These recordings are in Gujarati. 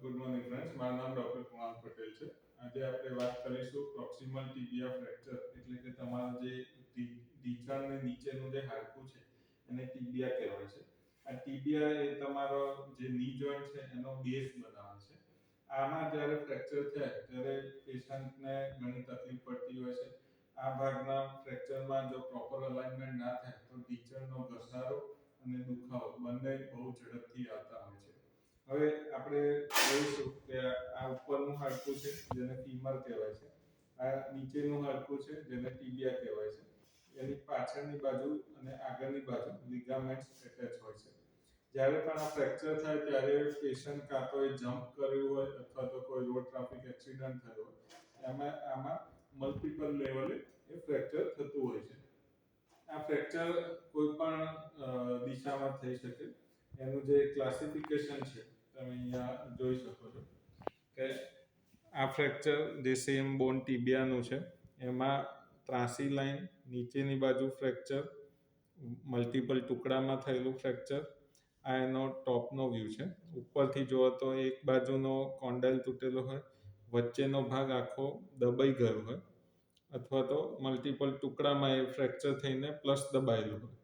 ગુડ મોર્નિંગ ફ્રેન્ડ્સ, મારું નામ ડોક્ટર કુણાલ પટેલ છે. આજે આપણે વાત કરીશું પ્રોક્સિમલ ટિબિયા ફ્રેક્ચર, એટલે કે તમારું જે ઢીંચણની નીચેનું જે હાડકું છે એને ટિબિયા કહેવાય છે. આ ટિબિયા એ તમારો જે ની જોઈન્ટ છે એનો બેઝ બનાવે છે. આમાં જ્યારે ફ્રેક્ચર થાય ત્યારે પેશન્ટને ઘણી તકલીફ પડતી હોય છે. આ ભાગના ફ્રેક્ચરમાં જો પ્રોપર અલાઇનમેન્ટ ના થાય તો ઢીંચણનો ઘસારો અને દુખાવો બંને બહુ ઝડપથી આવતા હોય છે. હવે આપણે જોઈશું કે આ ઉપરનું હાડકું છે જેને ફીમર કહેવાય છે, આ નીચેનું હાડકું છે જેને ટિબિયા કહેવાય છે. એની પાછળની બાજુ અને આગળની બાજુ લિગામેન્ટ્સ એટેચ હોય છે. જ્યારે પણ આ ફ્રેક્ચર થાય ત્યારે પેશન્ટ કાં તો એ જમ્પ કર્યું હોય અથવા તો કોઈ રોડ ટ્રાફિક એક્સિડન્ટ થયો હોય આમાં મલ્ટિપલ લેવલે એ ફ્રેક્ચર થતું હોય છે. આ ફ્રેક્ચર કોઈ પણ દિશામાં થઈ શકે. એનું જે ક્લાસિફિકેશન છે તમે અહીંયા જોઈ શકો છો કે આ ફ્રેક્ચર જે સેમ બોન ટિબિયાનું છે એમાં ત્રાંસી લાઈન, નીચેની બાજુ ફ્રેક્ચર, મલ્ટિપલ ટુકડામાં થયેલું ફ્રેક્ચર. આ એનો ટોપનો વ્યૂ છે. ઉપરથી જુઓ તો એક બાજુનો કોન્ડાઇલ તૂટેલો હોય, વચ્ચેનો ભાગ આખો દબાઈ ગયો હોય, અથવા તો મલ્ટિપલ ટુકડામાં એ ફ્રેક્ચર થઈને પ્લસ દબાયેલું હોય.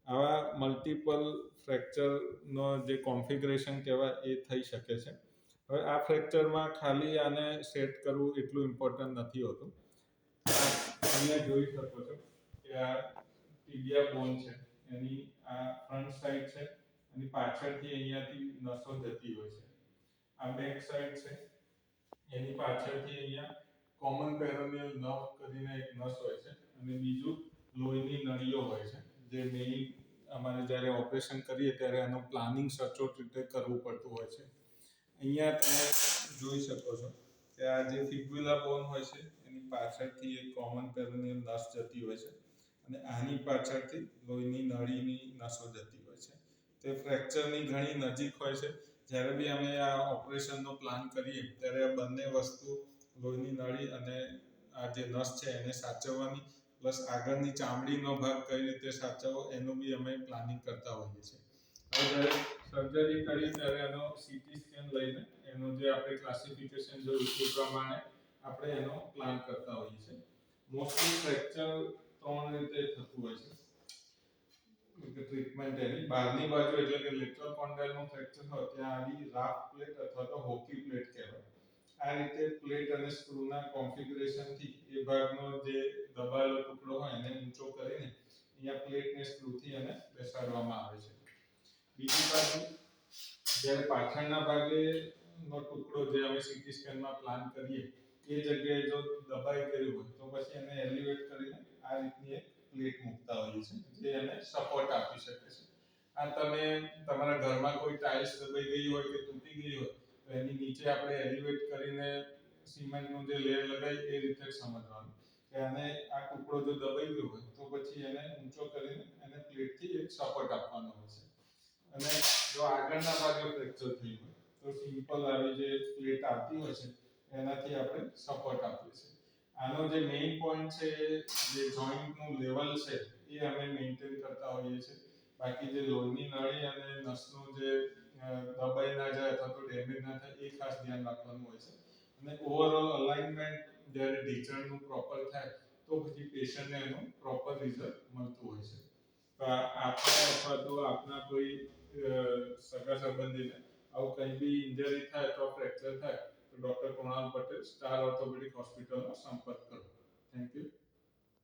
આવા મલ્ટિપલ ફ્રેક્ચરનો જે કોન્ફિગરેશન કહેવાય એ થઈ શકે છે. હવે આ ફ્રેક્ચરમાં ખાલી આને સેટ કરવું એટલું ઇમ્પોર્ટન્ટ નથી હોતું. અહીંયા જોઈ શકો છો કે આ ટિબિયા બોન છે, એની આ ફ્રન્ટ સાઈડ છે, એની પાછળથી અહીંયાથી નસો જતી હોય છે. આ બેક સાઈડ છે, એની પાછળથી અહીંયા કોમન પેરોનિયલ નર્વ કરીને એક નસ હોય છે અને બીજું લોહીની નળીઓ હોય છે, જે મેઇન અમારે જ્યારે ઓપરેશન કરીએ ત્યારે એનું પ્લાનિંગ સચોટ રીતે કરવું પડતું હોય છે. અહીંયા તમે જોઈ શકો છો કે આ જે ફિબ્યુલા બોન હોય છે એની પાછળથી એક કોમન પેરોનિયલ નસ જતી હોય છે અને આની પાછળથી લોહીની નળીની નસો જતી હોય છે. તે ફ્રેક્ચરની ઘણી નજીક હોય છે. જ્યારે બી અમે આ ઓપરેશનનો પ્લાન કરીએ ત્યારે આ બંને વસ્તુ, લોહીની નળી અને આ જે નસ છે એને સાચવવાની, પ્લસ આગળની ચામડીનો ભાગ કઈ રીતે સાચવવો એનું બી અમે પ્લાનિંગ કરતા હોઈએ છીએ. હવે જ્યારે સર્જરી કરી ત્યારે એનો સીટી સ્કેન લઈને એનું જે આપણે ક્લાસિફિકેશન જોયું એ પ્રમાણે આપણે એનો પ્લાન કરતા હોઈએ છીએ. મોસ્ટલી ફ્રેક્ચર 3 રીતે થતું હોય છે. ટ્રીટમેન્ટ એની બહારની બાજુ એટલે કે લેટરલ કોન્ડાઇલનું ફ્રેક્ચર હોય ત્યાં આવી રાફ પ્લેટ અથવા તો હોકી પ્લેટ કહેવાય. આ રીતે પ્લેટ અને સ્ક્રૂના કોન્ફિગરેશનથી એ ભાગનો જે દબાયેલો ટુકડો હોય એને ઊંચો કરીને અહીંયા પ્લેટને સ્ક્રૂથી એને બેસાડવામાં આવે છે. બીજી બાજુ જ્યારે પાછળના ભાગેનો ટુકડો જે અમે સીટી સ્કેનમાં પ્લાન કરીએ એ જગ્યાએ જો દબાઈ ગયું હોય તો પછી એને એલિવેટ કરીને આ રીતની એક પ્લેટ મૂકતા હોઈએ છીએ જે એને સપોર્ટ આપી શકે છે. આ તમે તમારા ઘરમાં કોઈ ટાઇલ્સ દબાઈ ગઈ હોય કે તૂટી ગઈ હોય તો એની નીચે આપણે એલિવેટ કરીને સિમેન્ટનું જે લેયર લગાવી એ રીતે સમજવાનું કે આને આ ટુકડો જો દબાઈ ગયો હોય તો પછી એને ઊંચો કરીને એને પ્લેટથી એક સપોર્ટ આપવાનો હોય છે. અને જો આગળના ભાગે ફ્રેક્ચર થયું હોય તો સિમ્પલ આવી જે પ્લેટ આવતી હોય છે એનાથી આપણે સપોર્ટ આપીએ છીએ. આનો જે મેઇન પોઈન્ટ છે જે જોઈન્ટનું લેવલ છે એ અમે મેન્ટેન કરતા હોઈએ છીએ. બાકી જે લોહીની નળી અને નસનું જે દબાઈ ના જાય અથવા તો ડેમેજ ના થાય એ ખાસ ધ્યાન રાખવાનું હોય છે. અને ઓવરઓલ અલાઇનમેન્ટ જ્યારે ઢીંચણનું પ્રોપર થાય તો પછી પેશન્ટને એનું પ્રોપર રિઝલ્ટ મળતું હોય છે. આપણે અથવા તો આપના કોઈ સગા સંબંધીને આવું કંઈ બી ઇન્જરી થાય તો ફ્રેક્ચર થાય તો doctor Kunal Patel star orthopaedic હોસ્પિટલનો સંપર્ક કરો. Thank you.